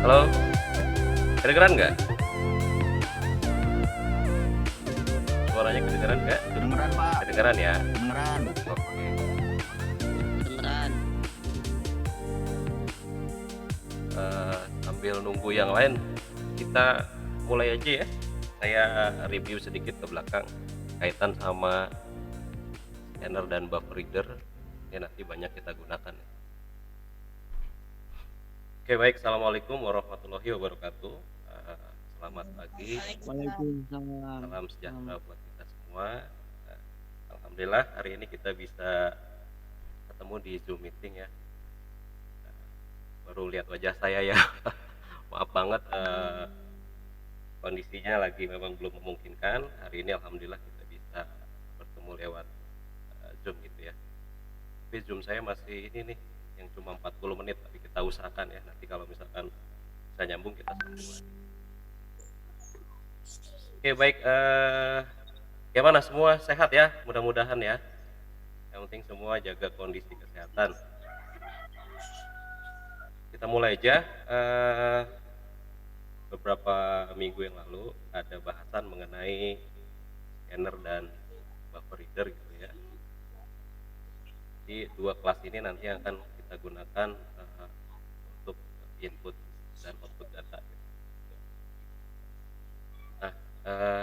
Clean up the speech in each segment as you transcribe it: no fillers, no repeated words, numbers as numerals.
Halo, kedengeran nggak? Suaranya kedengeran nggak? Kedengeran Pak, Kedengeran ya? kedengeran. Oke. Beneran. Sambil nunggu yang lain, kita mulai aja ya. Saya review sedikit ke belakang kaitan sama scanner dan buffer reader. Ini nanti banyak kita gunakan ya. Oke baik, assalamualaikum warahmatullahi wabarakatuh. Selamat pagi, Waalaikumsalam. salam sejahtera buat kita semua. Eh, Alhamdulillah hari ini kita bisa ketemu di Zoom meeting ya. Baru lihat wajah saya ya. Maaf banget, kondisinya lagi memang belum memungkinkan. Hari ini alhamdulillah kita bisa bertemu lewat Zoom gitu ya. Tapi Zoom saya masih ini nih yang cuma 40 menit, tapi kita usahakan ya. Nanti kalau misalkan bisa nyambung kita sambung lagi. Oke baik, gimana semua sehat ya? Mudah-mudahan ya. Yang penting semua jaga kondisi kesehatan. Kita mulai aja. Beberapa minggu yang lalu ada bahasan mengenai scanner dan buffer reader gitu ya. Di dua kelas ini nanti akan kita gunakan untuk input dan output data. Nah,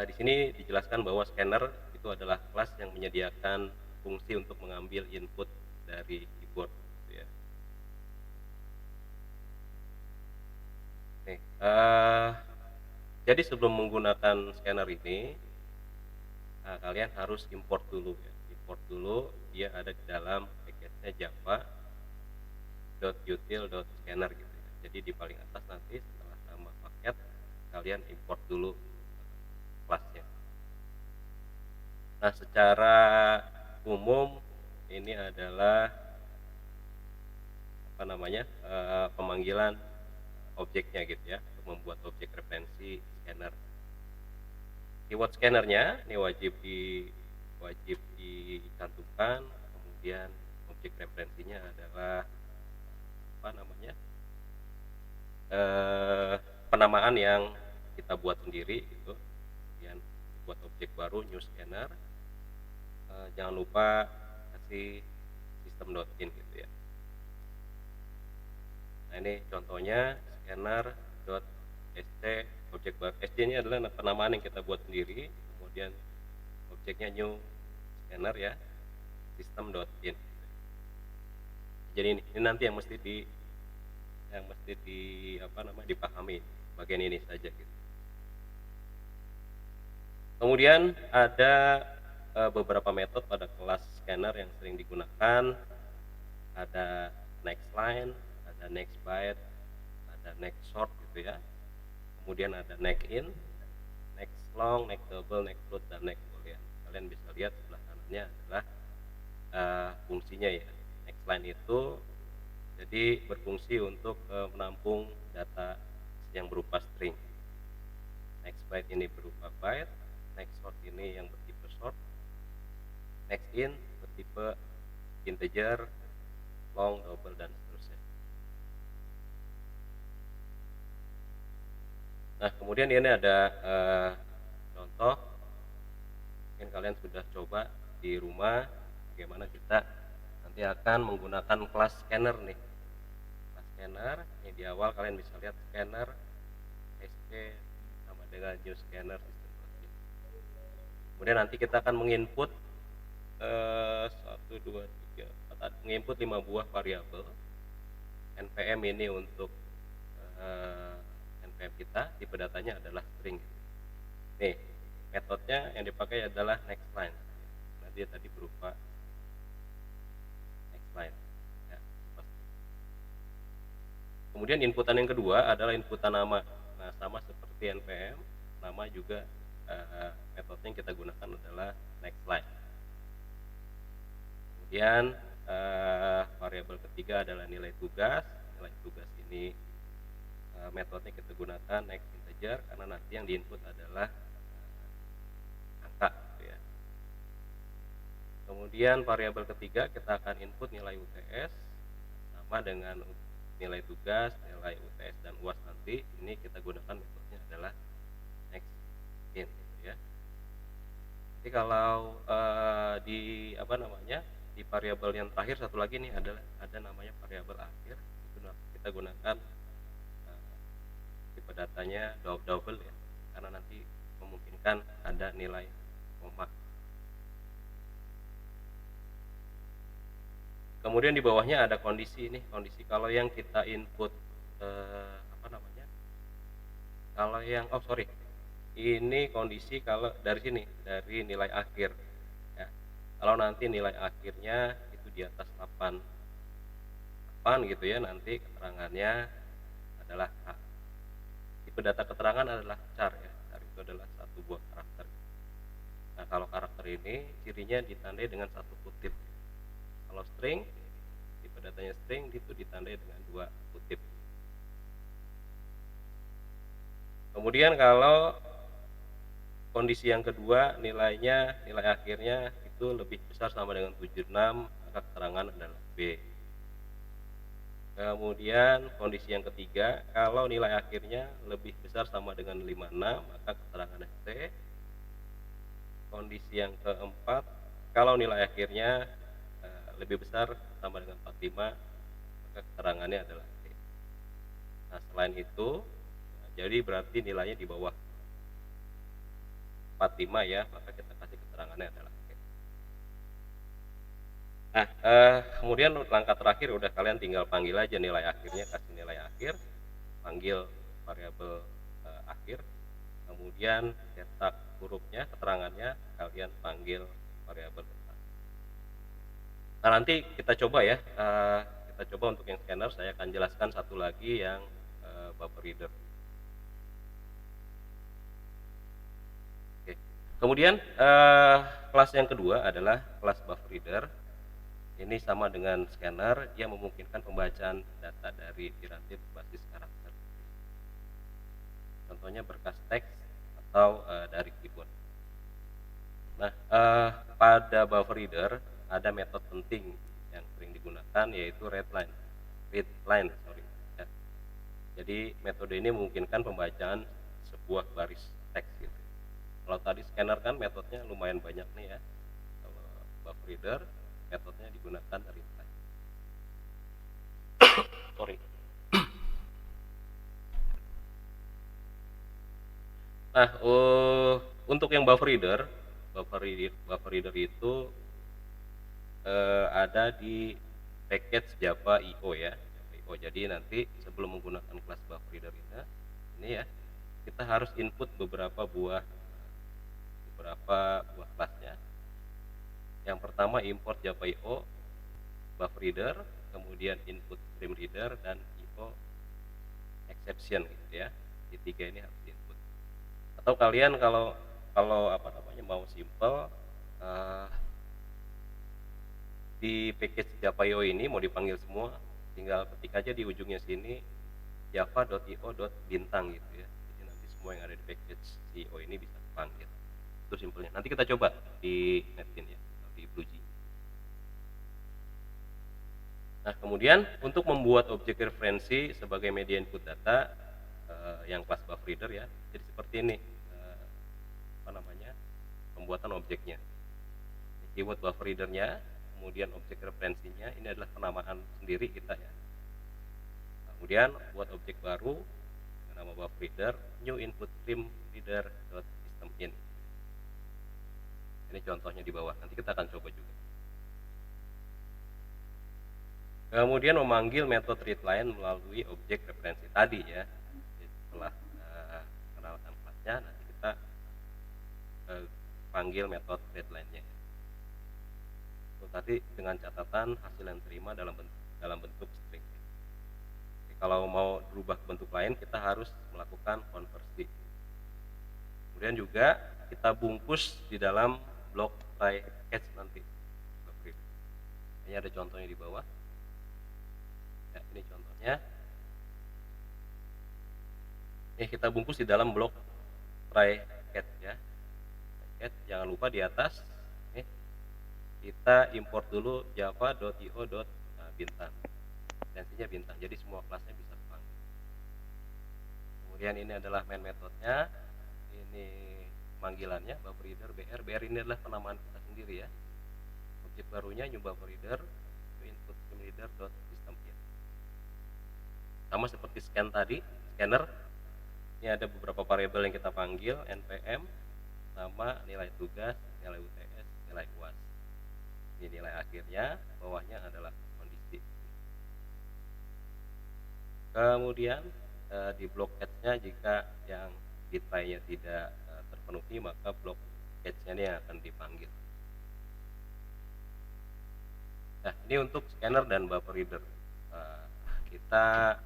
di sini dijelaskan bahwa scanner itu adalah kelas yang menyediakan fungsi untuk mengambil input dari keyboard gitu ya. Nih, jadi sebelum menggunakan scanner ini, kalian harus import dulu ya. Import dulu, dia ada di dalam package-nya java.util.scanner gitu ya. Jadi di paling atas nanti setelah nama paket, kalian import dulu kelasnya. Nah, secara umum ini adalah pemanggilan objeknya gitu ya, untuk membuat objek referensi scanner. Keyword scannernya ini wajib dicantumkan, kemudian objek referensinya adalah penamaan yang kita buat sendiri gitu. Kemudian buat objek baru new scanner. Jangan lupa kasih system.in gitu ya. Nah ini contohnya scanner.sc, objek baru. SC ini adalah penamaan yang kita buat sendiri, kemudian objeknya new scanner ya, system.in. Jadi ini nanti yang mesti dipahami bagian ini saja gitu. Kemudian ada beberapa metode pada kelas scanner yang sering digunakan. Ada next line, ada next byte, ada next short gitu ya. Kemudian ada next in, next long, next double, next float, dan next boolean. Kalian bisa lihat sebelah kanannya adalah fungsinya ya. Next line itu jadi berfungsi untuk menampung data yang berupa string. Next byte ini berupa byte, next short ini yang bertipe short, next in bertipe integer, long, double, dan seterusnya. Nah, kemudian ini ada contoh, mungkin kalian sudah coba di rumah bagaimana kita nanti akan menggunakan kelas scanner nih. Kelas scanner, ini di awal kalian bisa lihat scanner SC sama dengan new scanner system. Kemudian nanti kita akan menginput 5 buah variabel. NPM ini untuk NPM kita, tipe datanya adalah string. Nih, metodenya yang dipakai adalah next line. Nah, dia tadi berupa next line. Ya, kemudian inputan yang kedua adalah inputan nama. Nah, sama seperti NPM, nama juga metode yang kita gunakan adalah next line. Kemudian variabel ketiga adalah nilai tugas. Nilai tugas ini metodenya kita gunakan next integer karena nanti yang diinput adalah angka gitu ya. Kemudian variabel ketiga kita akan input nilai UTS sama dengan nilai tugas, nilai UTS dan UAS nanti, ini kita gunakan metodenya adalah next in gitu ya. Nanti kalau di apa namanya, di variabel yang terakhir satu lagi nih adalah ada namanya variabel akhir, itu kita gunakan tipe datanya double ya, karena nanti memungkinkan ada nilai koma. Kemudian di bawahnya ada kondisi nih, kondisi kalau yang kita input apa namanya, kalau yang ini kondisi kalau dari sini, dari nilai akhir ya. Kalau nanti nilai akhirnya itu di atas 8 gitu ya, nanti keterangannya adalah A. Tipe data keterangan adalah char ya, char itu adalah satu buah karakter. Nah, kalau karakter ini cirinya ditandai dengan satu kutip. Kalau string, tipe datanya string itu ditandai dengan 2 kutip. Kemudian kalau kondisi yang kedua nilai akhirnya itu lebih besar sama dengan 76, maka keterangan adalah B. Kemudian kondisi yang ketiga, kalau nilai akhirnya lebih besar sama dengan 56, maka keterangannya C. Kondisi yang keempat, kalau nilai akhirnya lebih besar sama dengan 45, maka keterangannya adalah C. Nah, selain itu, jadi berarti nilainya di bawah 45 ya, maka kita kasih keterangannya adalah C. Nah, kemudian langkah terakhir udah kalian tinggal panggil aja nilai akhirnya, kasih nilai akhir, panggil variabel akhir, kemudian cetak hurufnya, keterangannya, kalian panggil variabel keterangan. Nah, nanti kita coba ya, kita coba untuk yang scanner, saya akan jelaskan satu lagi yang buffer reader. Oke. Kemudian kelas yang kedua adalah kelas buffer reader. Ini sama dengan scanner yang memungkinkan pembacaan data dari tirantip basis karakter. Contohnya berkas teks atau dari keyboard. Nah, pada buffer reader ada metode penting yang sering digunakan yaitu read line. Ya. Jadi metode ini memungkinkan pembacaan sebuah baris teks gitu. Kalau tadi scanner kan metodenya lumayan banyak nih ya. Kalau buffer reader metodenya digunakan read line. Nah, untuk yang buffer reader itu ada di package Java IO ya. Jadi nanti sebelum menggunakan kelas buffer reader ini ya, kita harus input beberapa buah kelasnya. Yang pertama import Java IO buffer reader, kemudian input stream reader dan IO exception gitu ya. Di tiga ini harus diinput. Atau kalian kalau apa namanya mau simple di package Java.io ini mau dipanggil semua, tinggal ketik aja di ujungnya sini java.io.bintang gitu ya. Jadi nanti semua yang ada di package IO ini bisa dipanggil. Itu simpelnya. Nanti kita coba di Netkin ya, di BlueJ. Nah, kemudian untuk membuat objek referensi sebagai media input data yang kelas buffer reader ya. Jadi seperti ini apa namanya? Pembuatan objeknya. Keyword buffer readernya, kemudian objek referensinya, ini adalah penamaan sendiri kita ya. Kemudian buat objek baru dengan nama buffer reader, new input stream reader.systemin. Ini contohnya di bawah, nanti kita akan coba juga. Kemudian memanggil metode readline melalui objek referensi tadi ya. Jadi setelah kenalkan kelasnya, nanti kita panggil metode readline-nya. Tadi dengan catatan hasil yang terima dalam bentuk string. Jadi, kalau mau berubah ke bentuk lain kita harus melakukan konversi. Kemudian juga kita bungkus di dalam blok try catch nanti. Ini ada contohnya di bawah. Ya, ini contohnya. Ini kita bungkus di dalam blok try catch ya. Catch, jangan lupa di atas. Kita import dulu java.io.bintang. ekstensinya bintang, jadi semua kelasnya bisa kepanggil. Kemudian ini adalah main metodenya, ini panggilannya buffer reader BR. BR ini adalah penamaan kita sendiri ya. Objek barunya new buffer reader to input stream reader dot system in. Sama seperti scan tadi, scanner. Ini ada beberapa variabel yang kita panggil, npm sama nilai tugas, nilai UTS, nilai UAS. Ini nilai akhirnya, bawahnya adalah kondisi. Kemudian di blok catch-nya jika yang detailnya tidak terpenuhi, maka blok catch-nya ini akan dipanggil. Nah, ini untuk scanner dan buffer reader. Kita,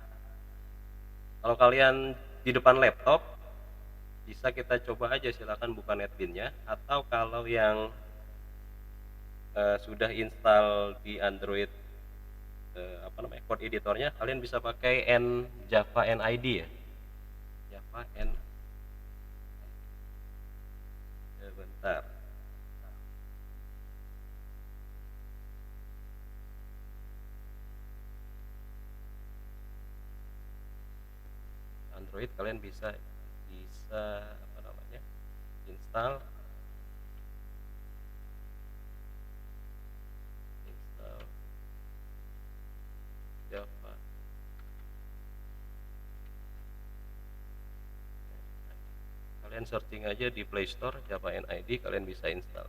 kalau kalian di depan laptop, bisa kita coba aja, silakan buka netbin-nya, atau kalau yang sudah install di Android code editornya, kalian bisa pakai Java NID ya. Java NID. Bentar. Android kalian bisa install Java. Kalian searching aja di Play Store Java NID, kalian bisa install.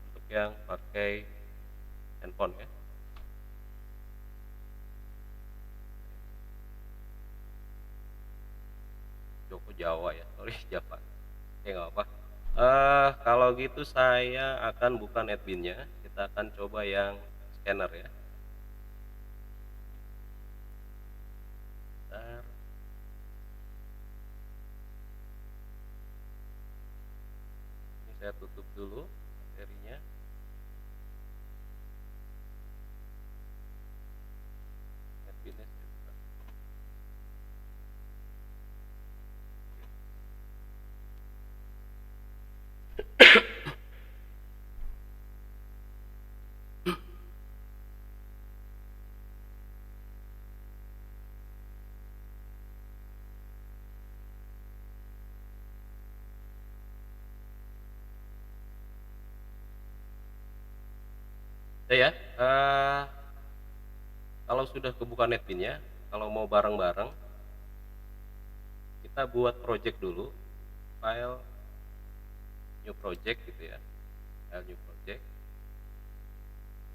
Untuk yang pakai handphone ya. Joko Jawa ya, sorry Java. Oke, nggak apa. Kalau gitu saya akan buka netbin-nya. Kita akan coba yang scanner ya. Bentar. Ini saya tutup dulu materinya. Netbin-nya saya buka. Ya, kalau sudah kebuka netbin-nya, kalau mau bareng-bareng, kita buat project dulu, file new project gitu ya, file new project.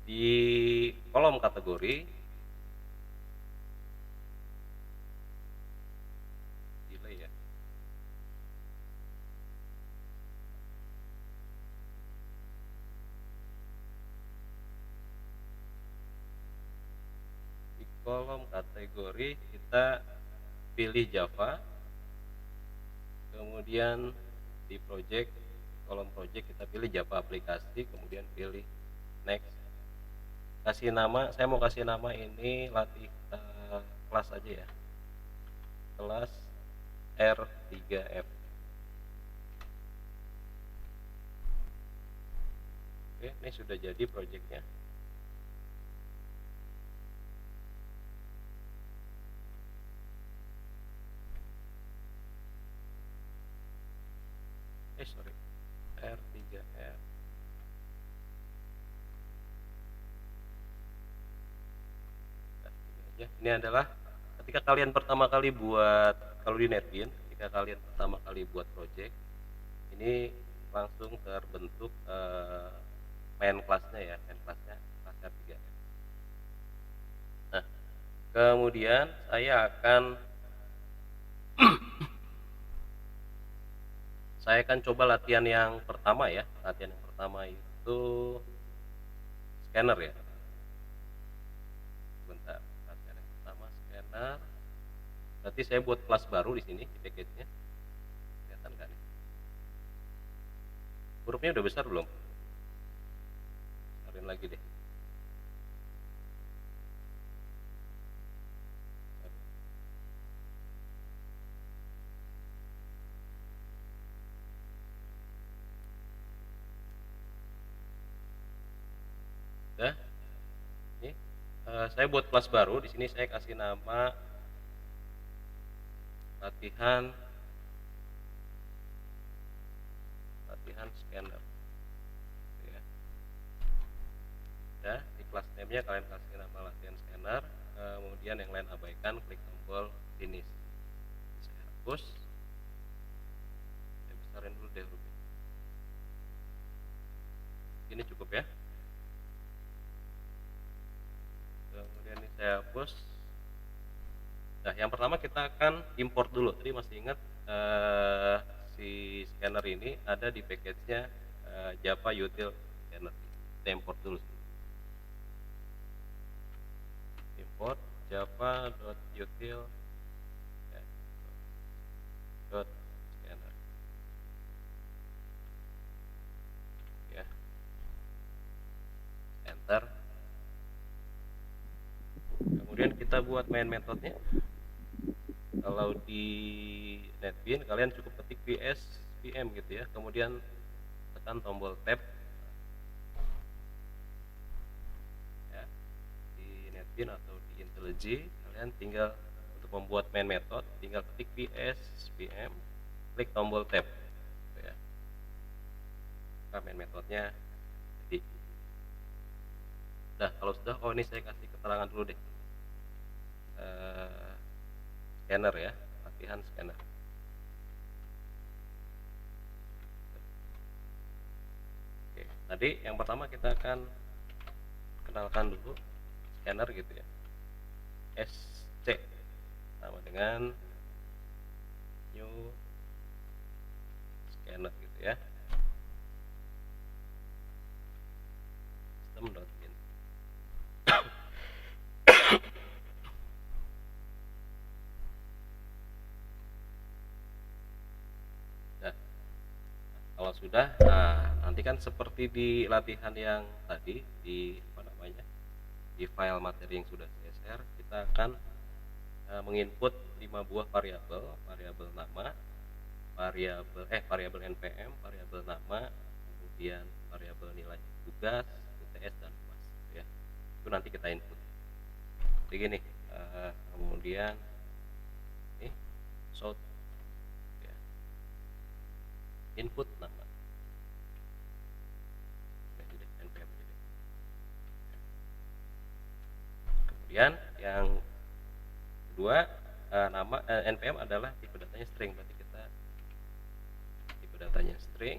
Di kolom kategori, delay ya, di kolom kategori kita pilih Java, kemudian di project, kolom project kita pilih Java aplikasi, kemudian pilih next. Kasih nama, saya mau kasih nama ini latih kelas aja ya, kelas R3F. Oke, ini sudah jadi projectnya. Sorry, R3F. Ini adalah ketika kalian pertama kali buat, kalau di netbin, ketika kalian pertama kali buat project, ini langsung terbentuk main kelasnya ya, main kelasnya kelas R3F. Nah, kemudian saya akan coba latihan yang pertama ya. Latihan yang pertama itu scanner ya. Bentar, latihan yang pertama scanner. Berarti saya buat kelas baru di sini di package-nya. Kelihatan nggak nih? Hurufnya udah besar belum? Besarin lagi deh. Udah. Saya buat kelas baru, di sini saya kasih nama latihan scanner, gitu ya. Ya, di kelas name-nya kalian kasih nama latihan scanner, kemudian yang lain abaikan, klik tombol finish. Saya hapus, saya besarin dulu deh hurufnya. Ini cukup ya. Kemudian ini saya hapus. Nah, yang pertama kita akan import dulu. Tadi masih ingat si scanner ini ada di package-nya Java Util Scanner. Kita import dulu. Import java.util .scanner. Ya, enter. Kemudian kita buat main metodenya. Kalau di NetBeans kalian cukup ketik ps pm gitu ya, kemudian tekan tombol tab ya. Di NetBeans atau di IntelliJ kalian tinggal untuk membuat main method tinggal ketik ps pm, klik tombol tab gitu ya. Maka main metodnya jadi. Nah, kalau sudah, ini saya kasih keterangan dulu deh. Scanner ya, latihan scanner. Oke, tadi yang pertama kita akan kenalkan dulu scanner gitu ya. SC sama dengan new scanner gitu ya. System.in. Nah, kalau sudah, nanti kan seperti di latihan yang tadi di di file materi yang sudah saya share, kita akan menginput 5 buah variabel nama, variabel npm, variabel nama, kemudian variabel nilai tugas, UTS dan UAS ya. Itu nanti kita input. Jadi gini, kemudian ini shout ya, input nama. npm aja deh. Kemudian yang kedua, nama npm adalah tipe datanya string, berarti kita tipe datanya string.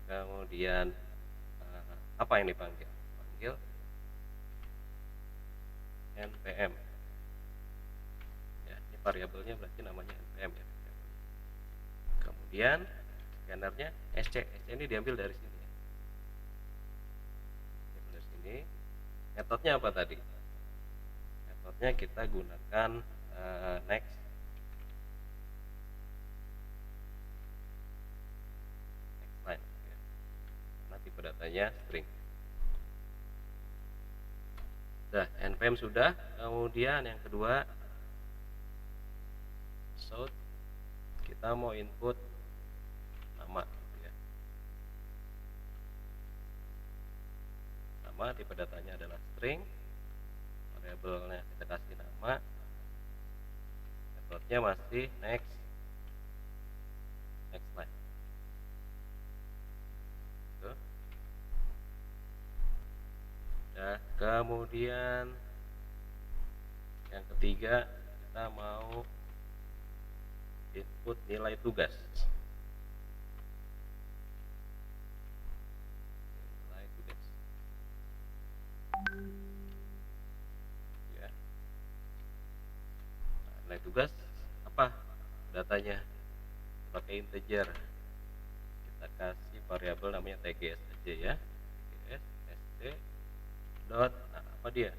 Kemudian apa yang dipanggil? Panggil npm ya, ini variabelnya berarti namanya npm ya. Kemudian scannernya sc ini diambil dari sini ya. Diambil dari sini. Metodenya apa tadi? Metodenya kita gunakan next line ya. Karena tipe datanya string. Nah, npm sudah. Kemudian yang kedua, shout, kita mau input nama gitu ya. Nama, tipe datanya adalah string, variabelnya kita kasih nama, metodenya masih next line. Tuh. Nah, kemudian yang ketiga, kita mau input nilai tugas. Nilai tugas. Ya. Nah, nilai tugas apa? Datanya pakai integer. Kita kasih variabel namanya tgs aja ya. Tgs sd dot, apa dia?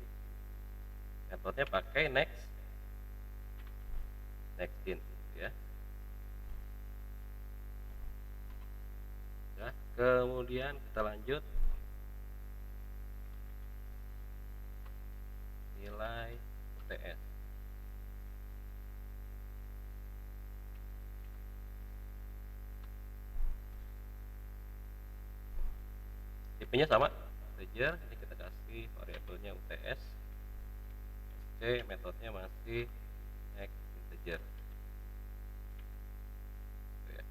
Metodenya pakai next in ya. Nah, kemudian kita lanjut nilai UTS. Tipenya sama integer, ini kita kasih variabelnya UTS. metodenya masih next integer. Gitu ya.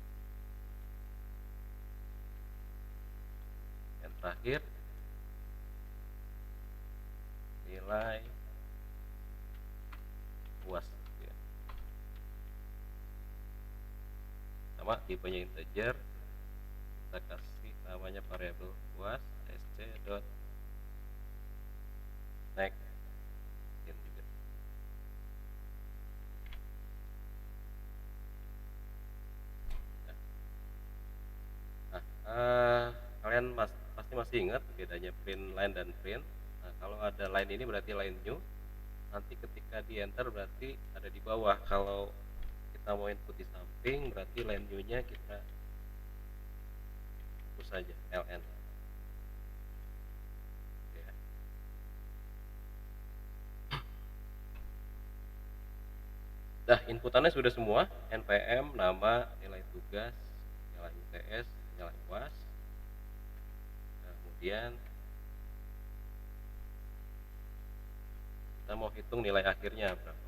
Yang terakhir nilai UAS gitu ya. Sama tipenya integer, kita kasih namanya variabel UAS sc.next integer. Kalian pasti masih ingat bedanya print line dan print. Nah, kalau ada line ini berarti line new, nanti ketika di enter berarti ada di bawah. Kalau kita mau input di samping berarti line new nya kita hapus saja ln ya. Dah, inputannya sudah semua, npm, nama, nilai tugas, nilai UTS, nilai UAS. Kemudian kita mau hitung nilai akhirnya berapa,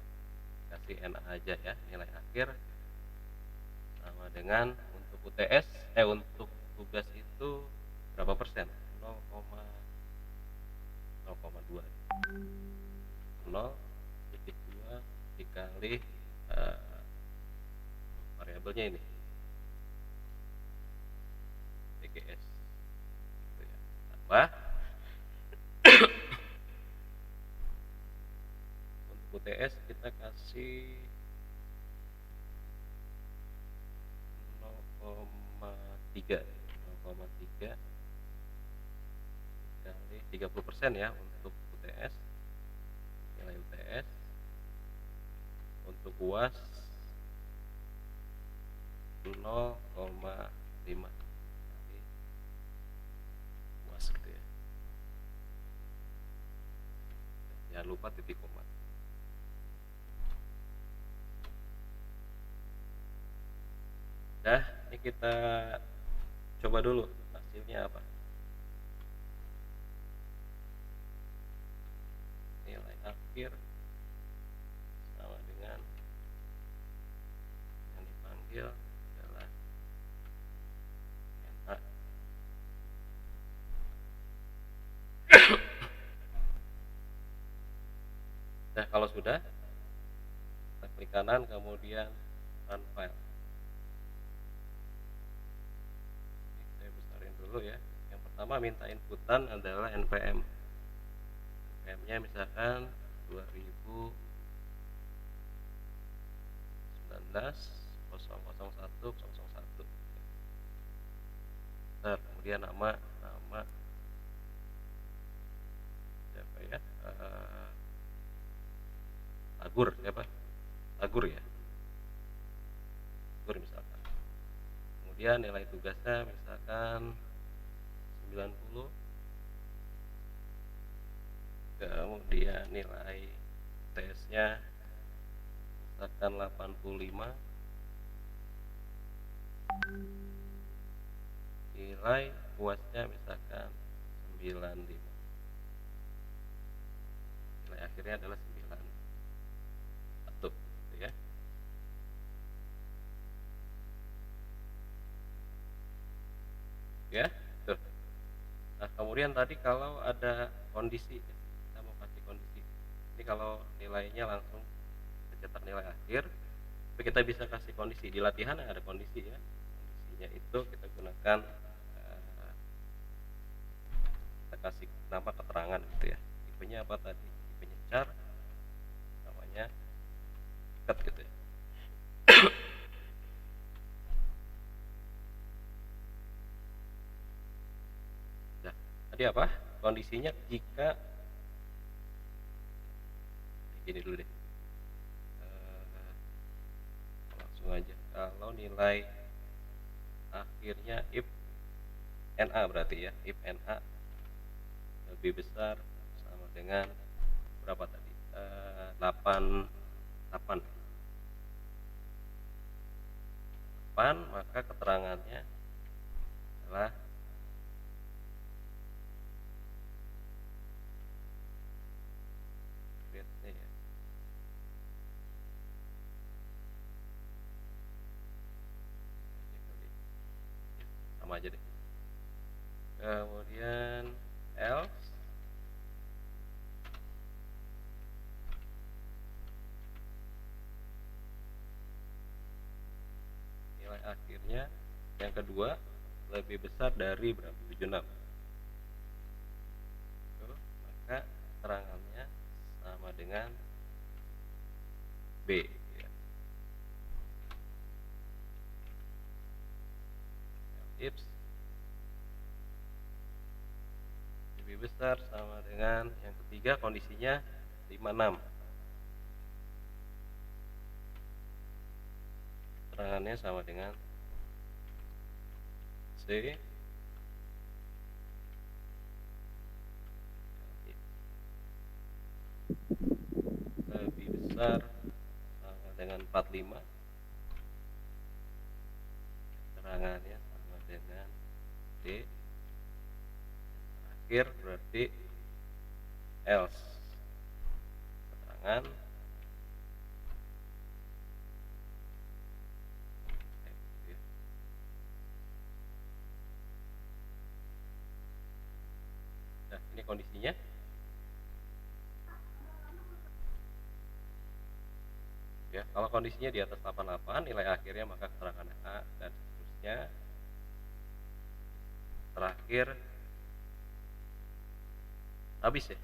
kasih NA aja ya, nilai akhir sama dengan untuk UTS untuk tugas itu berapa persen, 0,2 0,2 dikali variabelnya ini TGS gitu ya. Tambah untuk UTS kita kasih 0,3 dikali 30% ya untuk UTS, nilai UTS. Untuk UAS 0,5 kali UAS gitu ya. Jangan lupa titik koma. Dah, ini kita coba dulu hasilnya apa. Nilai akhir sama dengan yang dipanggil adalah NA. Nah, kalau sudah, kita klik kanan kemudian run file. Ini saya besarin dulu ya. Yang pertama minta inputan adalah npm. npm-nya misalkan 2019 001 001. Nah, kemudian nama siapa ya? Agur ya. Agur misalkan. Kemudian nilai tugasnya misalkan 90. Kemudian nilai tesnya misalkan 85. Nilai UASnya misalkan 95. Nilai akhirnya adalah 91 gitu ya. Ya, tuh. Nah, kemudian tadi kalau ada kondisi, kita mau kasih kondisi. Ini kalau nilainya langsung tercetak nilai akhir, tapi kita bisa kasih kondisi. Di latihan ada kondisi ya. Kondisinya itu kita gunakan, kita kasih nama keterangan gitu ya. Tipenya apa tadi? Tipenya char, namanya cut gitu ya. Nah, tadi apa? Kondisinya jika gini dulu deh. Langsung aja. Kalau nilai akhirnya if NA berarti ya, if NA lebih besar sama dengan berapa tadi? 8, maka keterangannya adalah grade-nya ya. sama aja deh. Kemudian else nilai akhirnya yang kedua lebih besar dari berapa? 76. Tuh, maka keterangannya sama dengan B ya. If lebih besar sama dengan yang ketiga kondisinya 56. Keterangannya sama dengan C. Lebih besar sama dengan 45. Keterangannya sama dengan D. Terakhir berarti else. Keterangan nah, ini kondisinya. Ya, kalau kondisinya di atas 88 nilai akhirnya maka keterangan A dan seterusnya. Terakhir habis ya.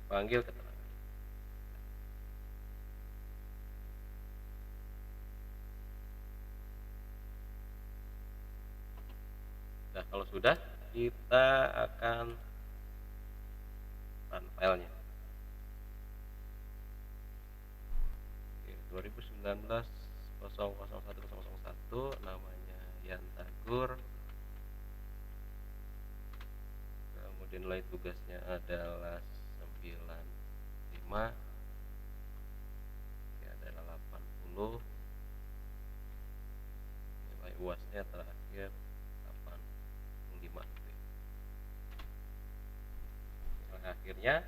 Panggil keterangan. Nah, kalau sudah kita akan run filenya. Oke, 2019 001001 namanya Yantagur. Kemudian nilai tugasnya adalah 95. Oke, adalah 80. Nilai UASnya terakhir 85. Nilai akhirnya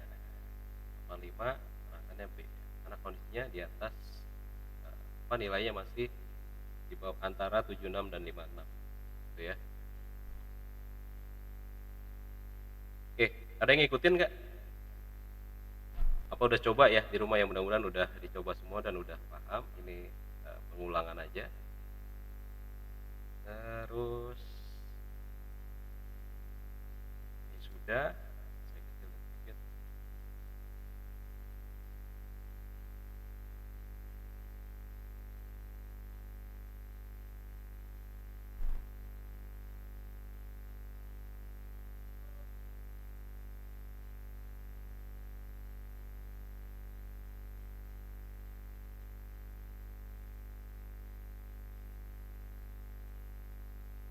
85, keterangannya B. Karena kondisinya di atas nilainya masih di bawah antara 76 dan 56. Gitu ya. Oke, ada yang ngikutin nggak? Apa udah coba ya di rumah? Ya mudah-mudahan udah dicoba semua dan udah paham. Ini pengulangan aja. Terus ini sudah. Saya kecil sedikit.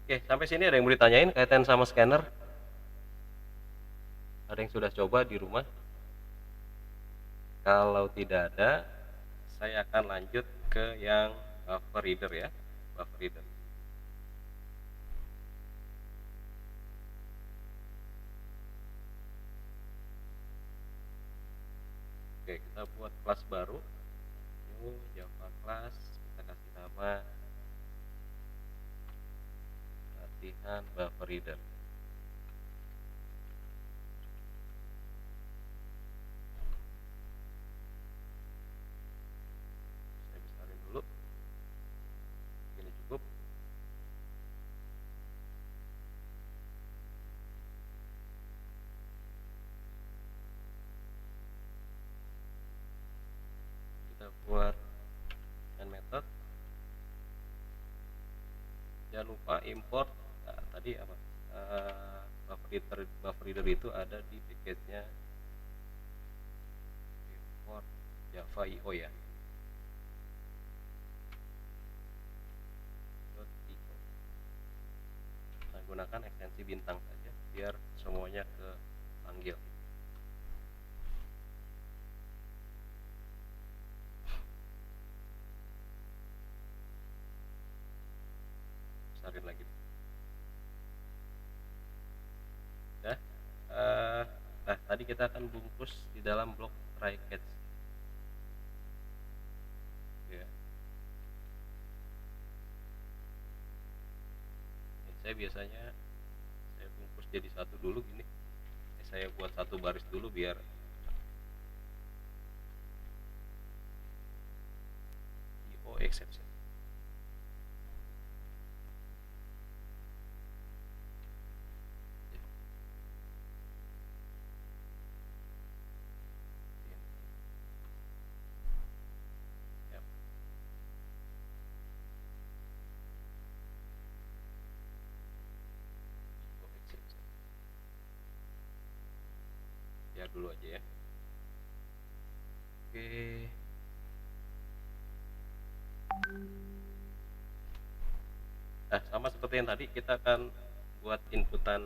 Oke, sampai sini ada yang mau ditanyain kaitan sama scanner? Ada yang sudah coba di rumah? Kalau tidak ada, saya akan lanjut ke yang buffer reader ya. Buffer reader. Oke, kita buat kelas baru. New Java class, kita kasih nama latihan buffer reader. Saya besarin dulu. Ini cukup. Kita buat method. Jangan lupa import tadi apa? Buffer reader itu ada di package-nya import Java IO ya. Kita gunakan ekstensi bintang saja biar semuanya kepanggil. tadi kita akan bungkus di dalam blok try catch ya. Ini saya biasanya saya bungkus jadi satu dulu gini. Saya buat satu baris dulu biar IO exception. Yap. IO exception. Ya dulu aja ya. Oke. Nah, sama seperti yang tadi kita akan buat inputan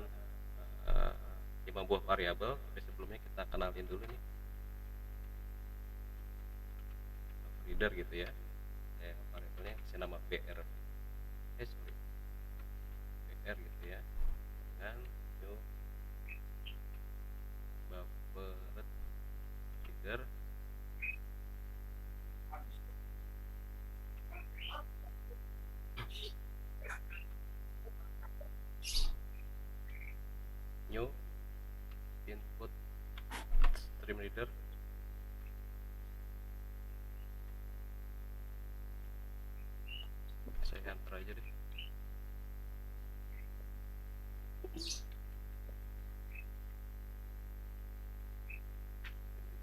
5 buah variabel, tapi sebelumnya kita kenalin dulu nih reader gitu ya. Variabelnya kasih nama BR. Sorry. BR gitu ya. Dan new buffered reader new input stream reader saya enter aja deh.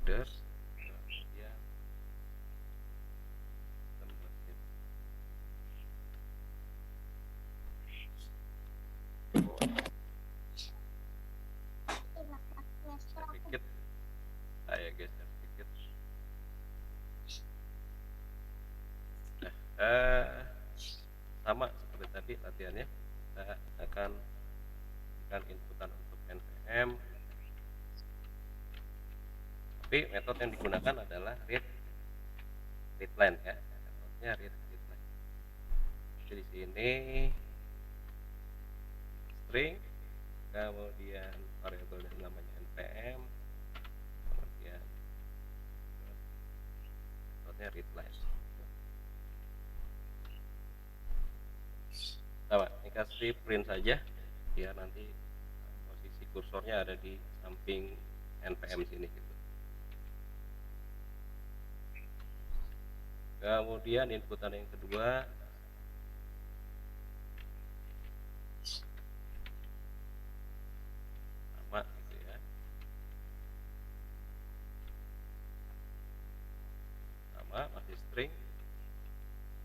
Reader kemudian tembatin sedikit, saya geser sedikit. Nah, sama seperti tadi latihannya, kita akan berikan inputan untuk NVM, tapi metode yang digunakan adalah readline ya, metodenya readline. Jadi di sini string, kemudian variabel dan namanya npm, kemudian metodenya readline. Sama, ini kasih print saja biar nanti posisi kursornya ada di samping npm sini gitu. Kemudian inputan yang kedua sama gitu ya, sama masih string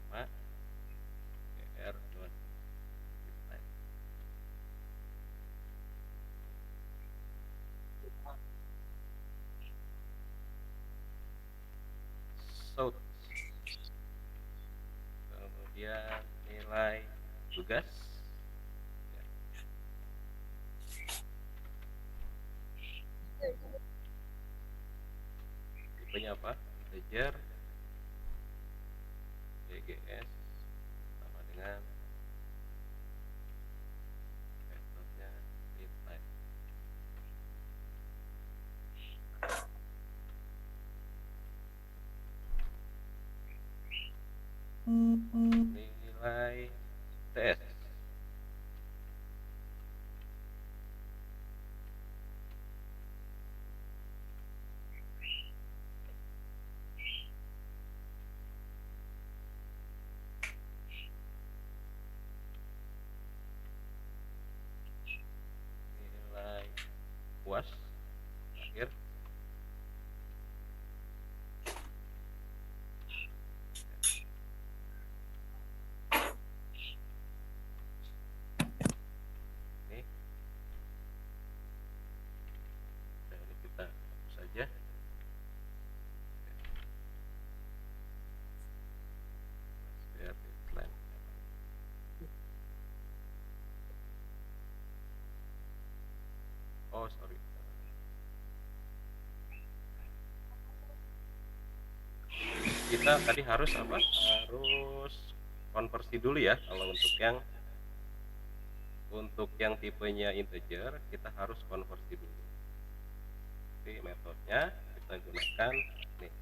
sama br dot readline. So kemudian nilai tugas ya. Tipenya apa? Integer DGS sama dengan metodenya readline. Nilai TS nilai puas akhir ini. Dan ini kita hapus saja. Readline. Oh sorry, kita tadi harus apa? Harus konversi dulu ya. Kalau untuk yang tipenya integer kita harus konversi dulu. nanti metodenya kita gunakan nih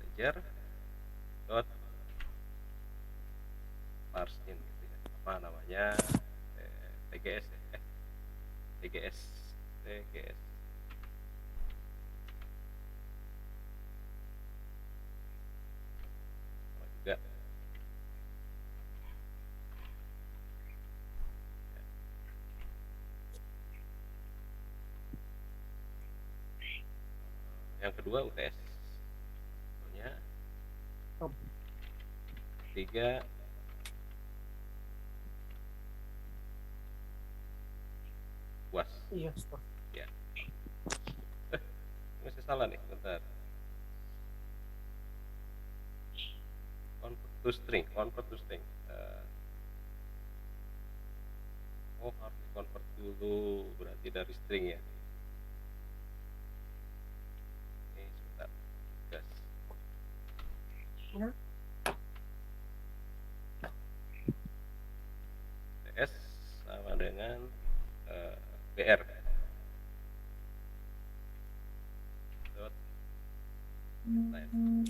integer dot parseInt gitu ya, apa namanya, TGS ya, TGS sama juga. Yang kedua UTS contohnya 3 puas Iya, stop. ya. Masih salah nih, bentar. Convert to string. Oh, harus di convert dulu, berarti dari string ya. Ini sebentar, gas. Ya. TS sama dengan BR dot line.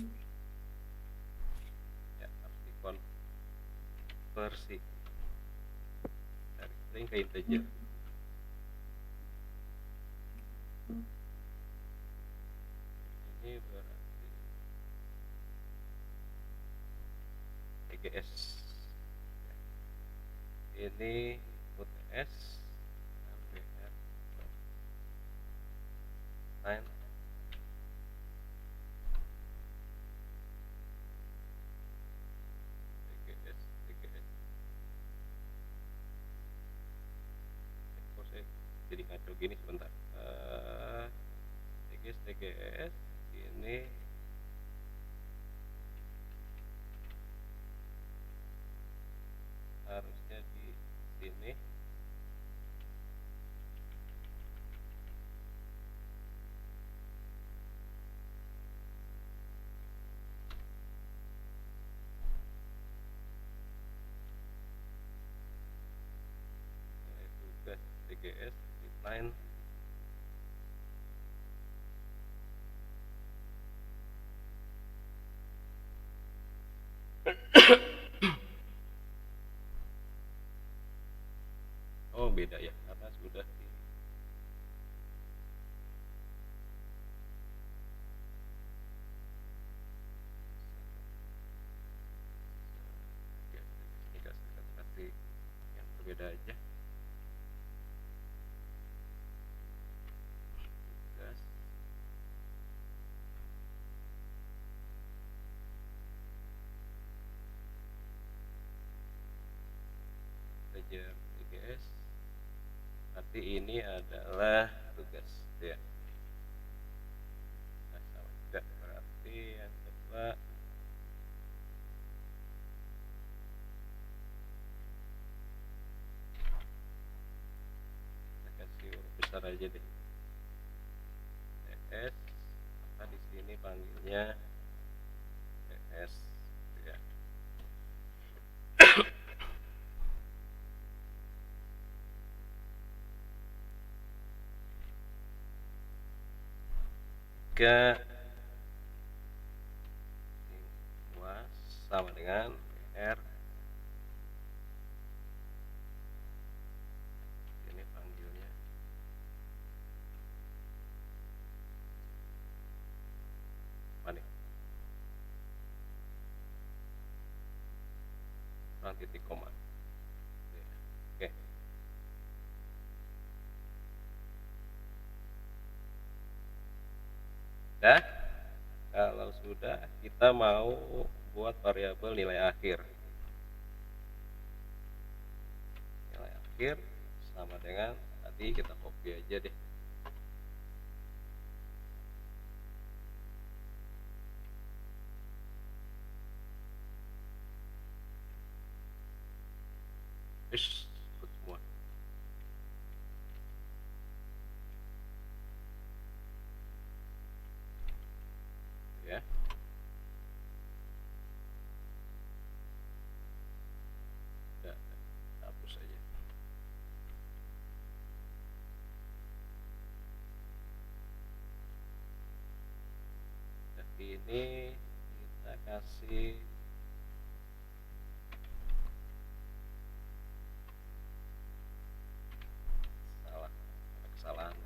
Ya, harus dikonversi dari string ke integer. Ini berarti TGS. Ini UTS BR line TGS. Kok saya jadi ngaco gini, sebentar. TGS ini harusnya di sini. Tugas TGS di line oh beda ya, karena sudah di kasih yang berbeda aja. Tugas integer TGS, nanti ini adalah tugas ya. Nah, sama juga, berarti yang kedua kita kasih huruf besar aja deh. TS, maka di sini panggilnya TS ya. Jika luas sama dengan R, ini panggilnya apa nih? Kurang titik koma. Oke. Dah, kalau sudah, kita mau buat variabel nilai akhir. Nilai akhir sama dengan tadi, kita copy aja deh. Terus ikut semua. Ya. Udah, hapus aja. ini kita kasih salah, ada kesalahan.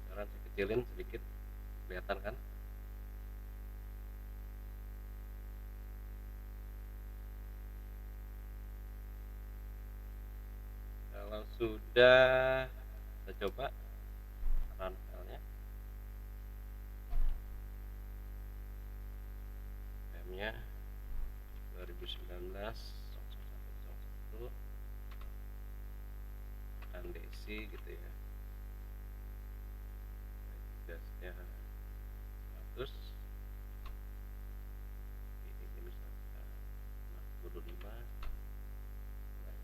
Sekarang saya kecilin sedikit, kelihatan kan? Kalau sudah, kita coba run filenya. RAM-nya 2019 0101 dan desi gitu ya. Gasnya 100. Ini misalkan 65.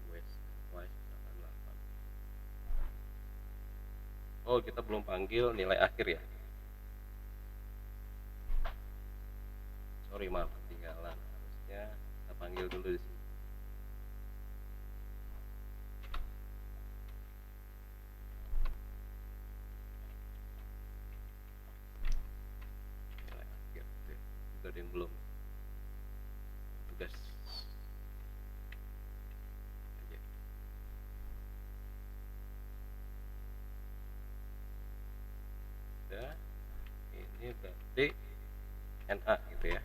Misalkan 8. Oh, kita belum panggil nilai akhir ya. Sorry, maaf ketinggalan. Harusnya kita panggil dulu di sini. Nilai akhir itu ya. Juga ada yang belum. Tugas aja. Udah. Ini berarti NA gitu ya.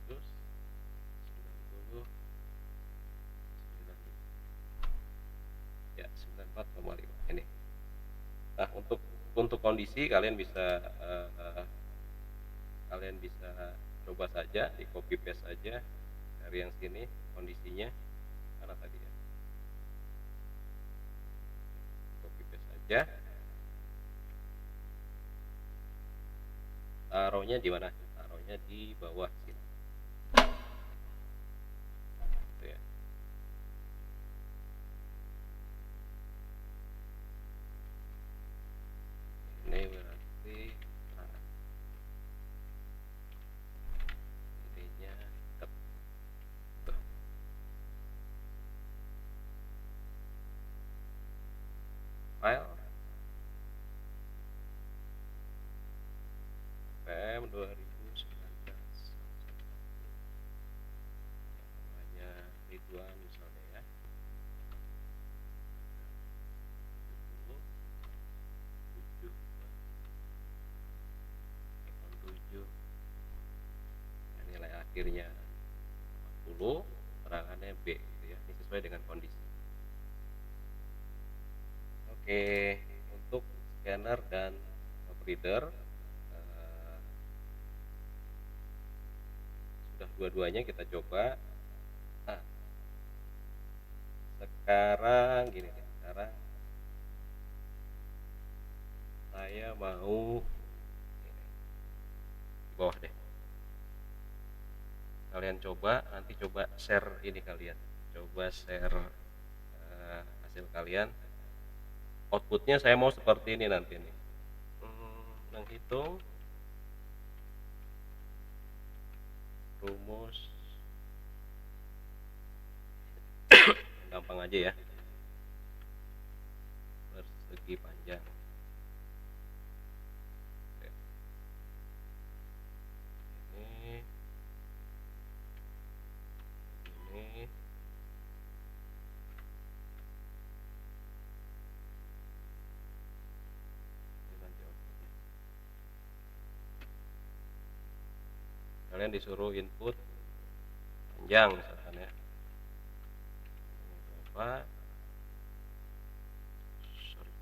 Terus 90 ya 94,5 ini. Nah, untuk kondisi kalian bisa coba saja di copy paste saja dari yang sini kondisinya mana tadi ya. Copy paste saja. Taruhnya di mana? Taruhnya di bawah sini. Gitu ya. Ini berarti ininya dekat. Tuh. File PM 2019 namanya Ridwan misalnya ya. 7 nilai akhirnya 40, terangannya B gitu ya. Ini sesuai dengan kondisi. Oke, untuk scanner dan reader sudah dua-duanya kita coba. Nah, sekarang gini nih, sekarang saya mau ini, di bawah deh. Kalian coba, nanti coba share ini kalian, coba share hasil kalian. Outputnya saya mau seperti ini nanti nih. Menghitung rumus gampang aja ya, persegi panjang. Oke. Ini nanti outputnya. Kalian disuruh input panjang misalkan ya. Ini berapa? Sorry.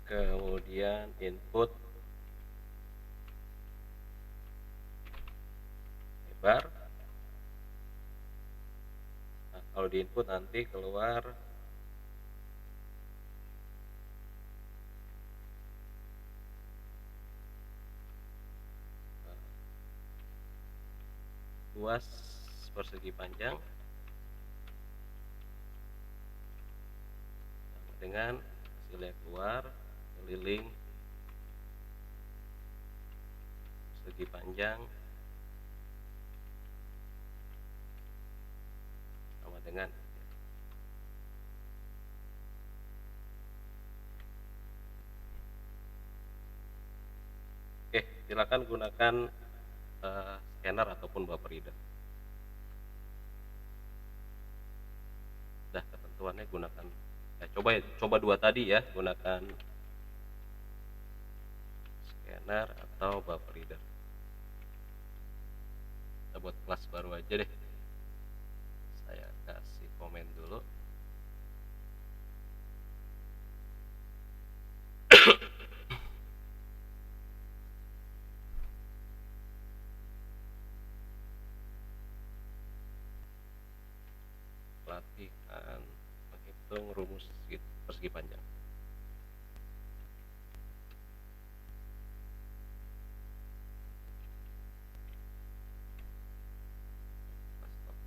Kemudian input Kalau di input nanti keluar luas persegi panjang sama dengan hasilnya keluar keliling persegi panjang sama dengan oke, silakan gunakan scanner ataupun buffer reader. Nah, ketentuannya gunakan coba dua tadi ya, gunakan scanner atau buffer reader. Kita buat kelas baru aja deh. Saya kasih komen dulu. Latihan menghitung rumus persegi panjang.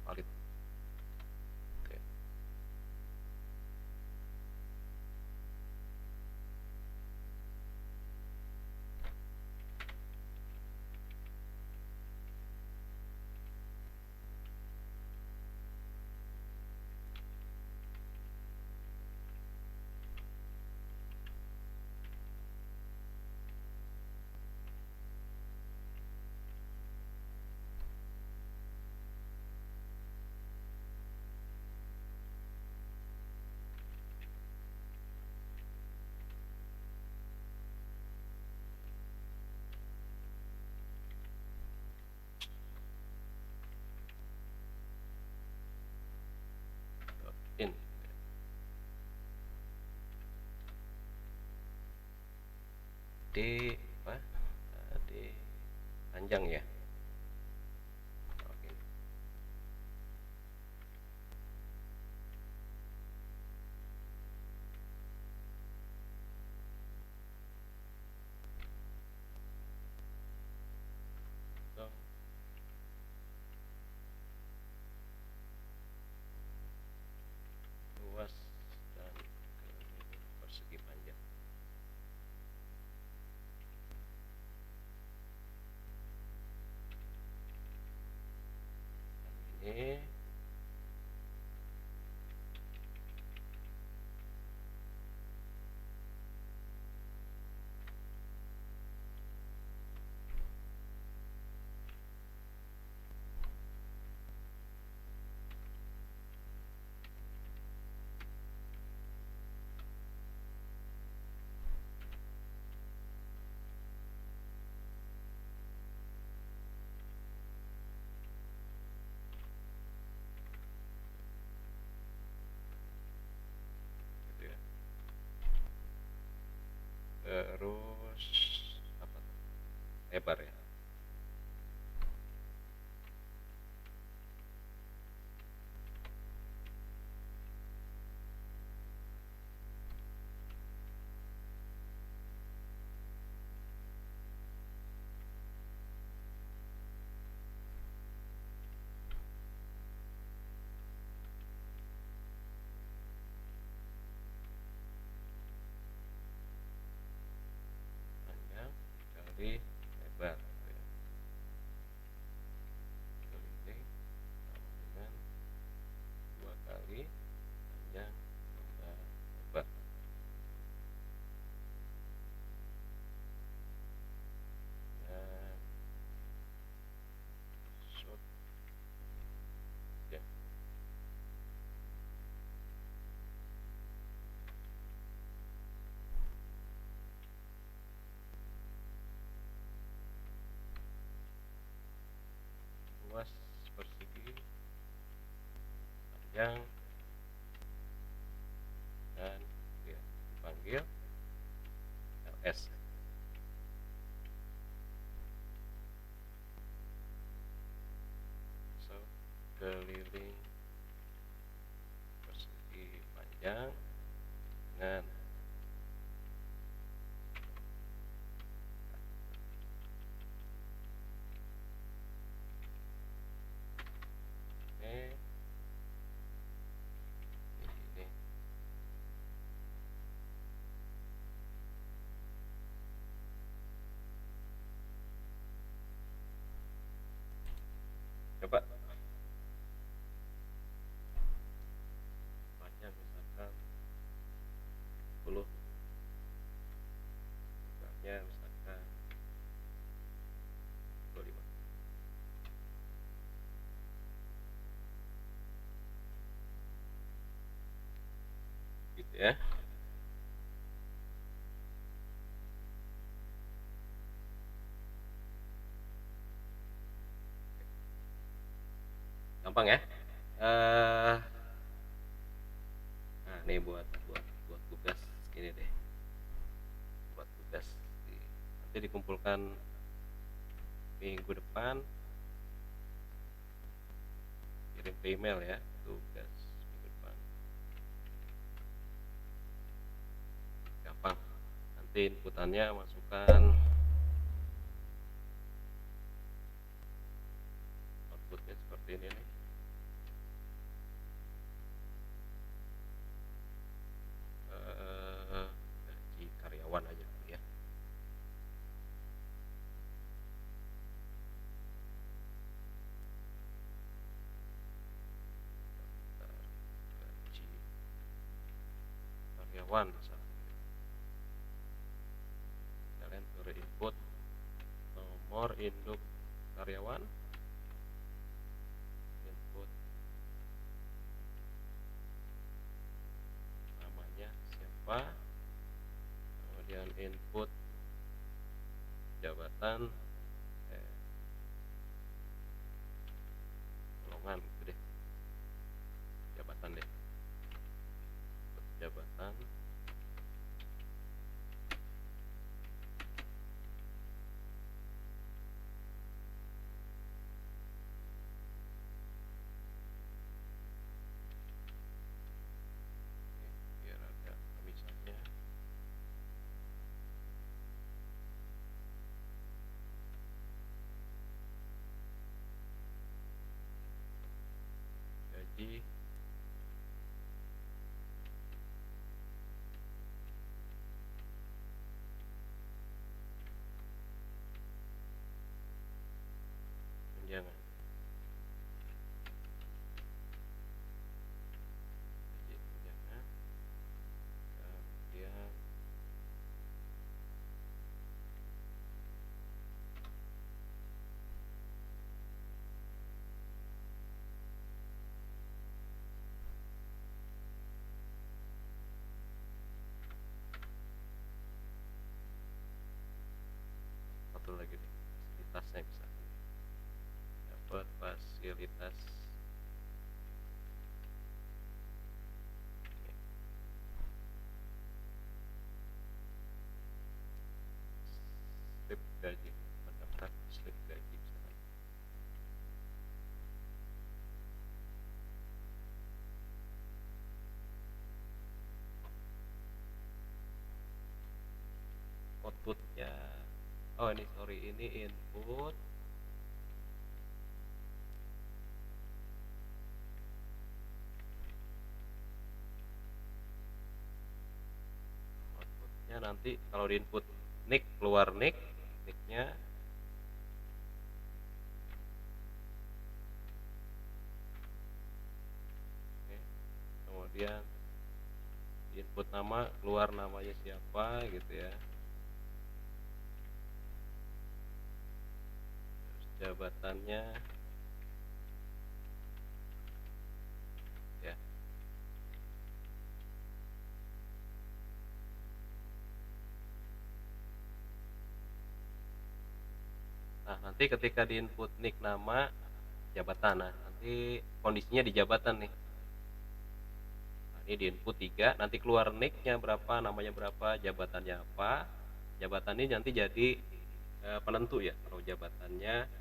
Valid. Oke. In. D apa? D panjang ya. Oke. So, luas dan keliling persegi panjang. Ini gitu ya. Terus apa tuh? Lebar ya. Panjang kali lebar gitu ya. Keliling sama dengan 2 kali panjang tambah lebar. Dan short ya. Luas persegi panjang dan ya, dipanggil LS. So, keliling panjang dengan ini coba panjang misalkan 10, lebarnya misalkan 25. Gitu ya. Gampang ya. Nah, nih buat tugas gini deh. Buat tugas nanti dikumpulkan minggu depan, kirim ke email ya, tugas minggu depan. Gampang. Nanti inputannya masukkan, outputnya seperti ini nih. Gaji karyawan aja dulu ya. Gaji karyawan misalnya. Kalian suruh input nomor induk karyawan, input namanya siapa, kemudian input jabatan, golongan gitu deh, jabatan deh, input jabatan, biar ada misalnya. Gaji tunjangan, gaji tunjangan, kemudian satu lagi nih, fasilitasnya misalnya dapat fasilitas slip gaji, mendaftar slip gaji misalkan. Outputnya, oh ini sorry, ini input outputnya nanti kalau di input nick keluar nicknya oke. Kemudian input nama keluar namanya siapa gitu ya, terus jabatannya ya. Nah nanti ketika di input nick nama jabatan, nah nanti kondisinya di jabatan nih. Nah, ini di input 3, nanti keluar nicknya berapa, namanya berapa, jabatannya apa. Jabatan ini nanti jadi penentu ya, kalau jabatannya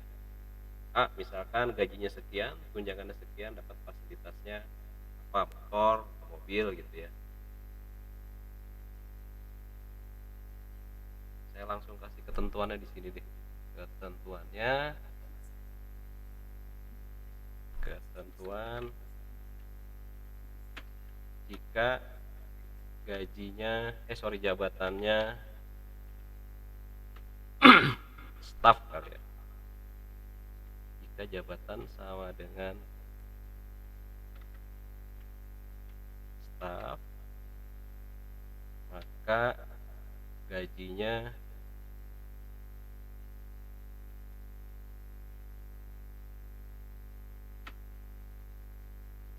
A misalkan gajinya sekian, tunjangannya sekian, dapat fasilitasnya apa, motor, mobil gitu ya. langsung kasih ketentuannya di sini deh. Ketentuan jika gajinya jabatannya staff kali ya. Jika jabatan sama dengan staff, maka gajinya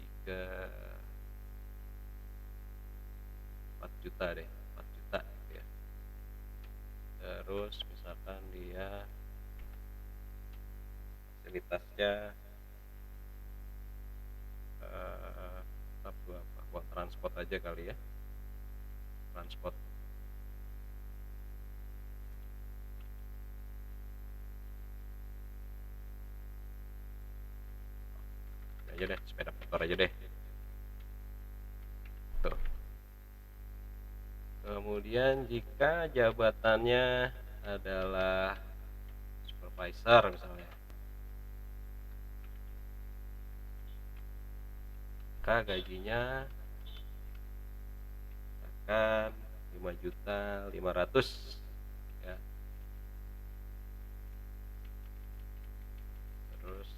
tiga 4 juta deh, 4 juta gitu ya. Terus misalkan dia fasilitasnya uang transport aja kali ya, transport aja deh, sepeda motor aja deh tuh. Kemudian jika jabatannya adalah supervisor misalnya, maka gajinya akan 5.500.000 ya. Terus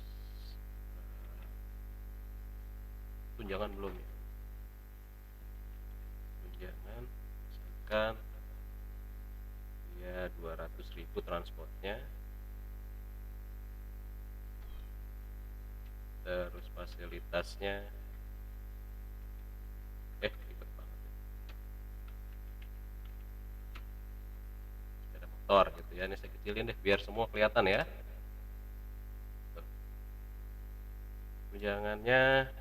tunjangan belum ya, tunjangan misalkan ya 200.000 transportnya, terus fasilitasnya ribet banget ya. Sepeda motor gitu ya, ini saya kecilin deh biar semua kelihatan ya. Tuh. Tunjangannya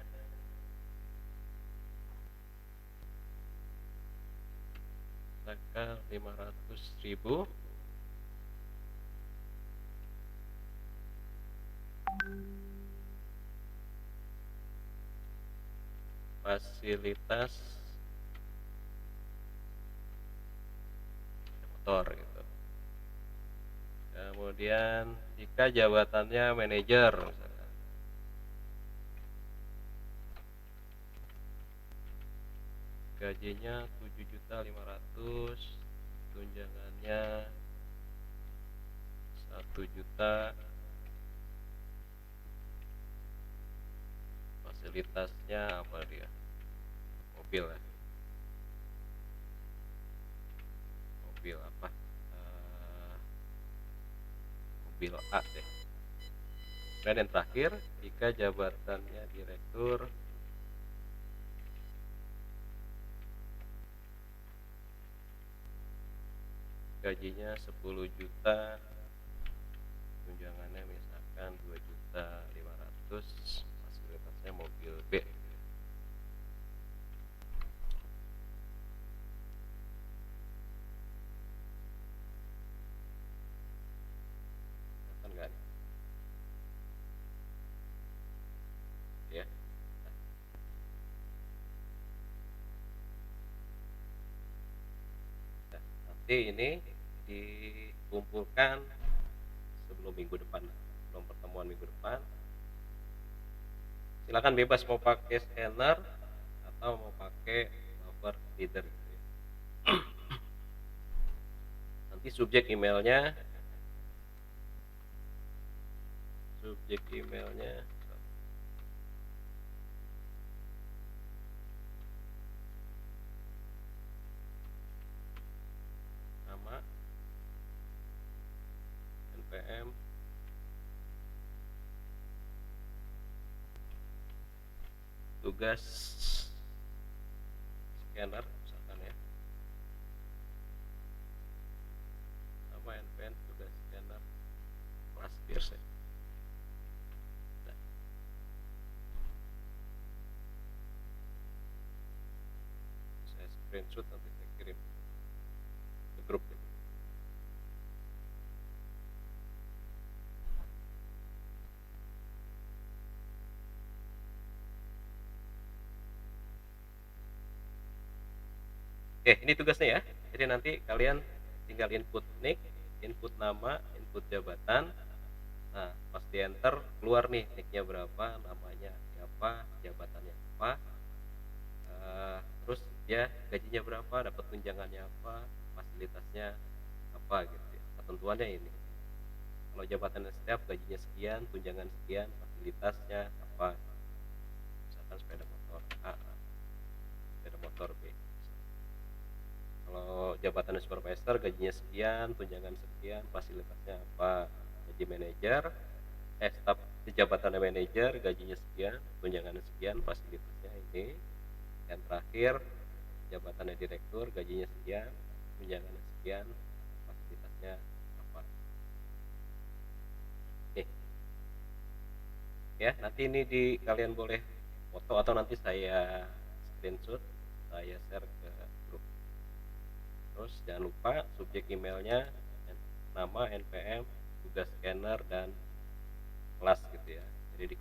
misalkan 500.000, fasilitas motor gitu. Kemudian jika jabatannya manajer misalkan, gajinya 7.500.000, tunjangannya 1 juta, fasilitasnya apa dia, mobil ya, mobil apa, mobil A deh. Dan yang terakhir, jika jabatannya direktur, gajinya 10 juta, tunjangannya misalkan 2.500.000, fasilitasnya mobil B. Kelihatan nggak nih? Ya. Nah, nanti ini dikumpulkan sebelum minggu depan, sebelum pertemuan minggu depan. Silakan bebas mau pakai scanner atau mau pakai buffer reader gitu ya. Nanti subjek emailnya nama, NPM, tugas scanner misalkan ya, nama, NPM, tugas scanner, kelas Pierce ya. Nah. Saya screenshot nanti saya kirim ke grup ya. Oke, ini tugasnya ya. Jadi nanti kalian tinggal input nick, input nama, input jabatan. Nah, pas di enter keluar nih nicknya berapa, namanya siapa, jabatannya apa, terus dia gajinya berapa, dapat tunjangannya apa, fasilitasnya apa gitu ya. Ketentuannya ini. Kalau jabatannya setiap gajinya sekian, tunjangan sekian, fasilitasnya apa. Misalkan sepeda motor A, sepeda motor B. Kalau jabatannya supervisor gajinya sekian, tunjangan sekian, fasilitasnya apa. Gaji manajer, staf di jabatannya manajer gajinya sekian, tunjangannya sekian, fasilitasnya ini. Dan terakhir jabatannya direktur gajinya sekian, tunjangannya sekian, fasilitasnya apa. Nih ya, nanti ini kalian boleh foto atau nanti saya screenshot, saya share ke grup. Terus jangan lupa subjek emailnya nama, NPM, tugas scanner, dan kelas gitu ya. Jadi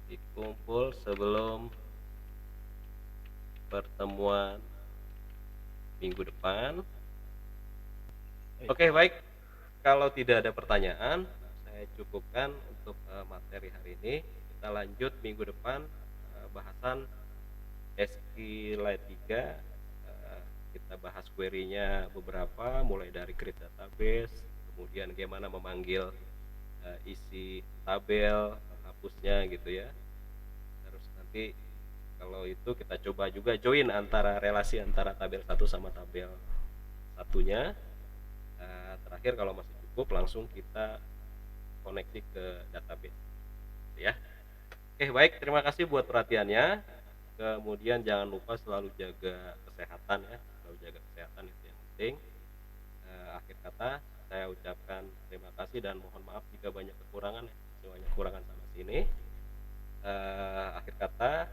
dikumpul sebelum pertemuan minggu depan. Oke, baik. Kalau tidak ada pertanyaan, saya cukupkan untuk materi hari ini. Kita lanjut minggu depan bahasan SQLite 3. Kita bahas query-nya beberapa, mulai dari create database, kemudian bagaimana memanggil isi tabel, hapusnya gitu ya. Terus nanti kalau itu kita coba juga join antara relasi antara tabel 1 sama tabel satunya. Terakhir kalau masih cukup langsung kita koneksi ke database ya. Oke, baik, terima kasih buat perhatiannya. Kemudian jangan lupa selalu jaga kesehatan ya, selalu jaga kesehatan itu yang penting. Akhir kata saya ucapkan terima kasih dan mohon maaf jika banyak kekurangan ya, semuanya kekurangan sama sini. Akhir kata,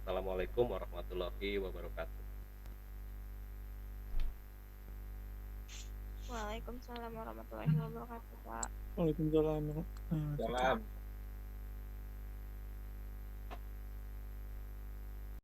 assalamualaikum warahmatullahi wabarakatuh. Waalaikumsalam warahmatullahi wabarakatuh, Pak. Waalaikumsalam. Salam.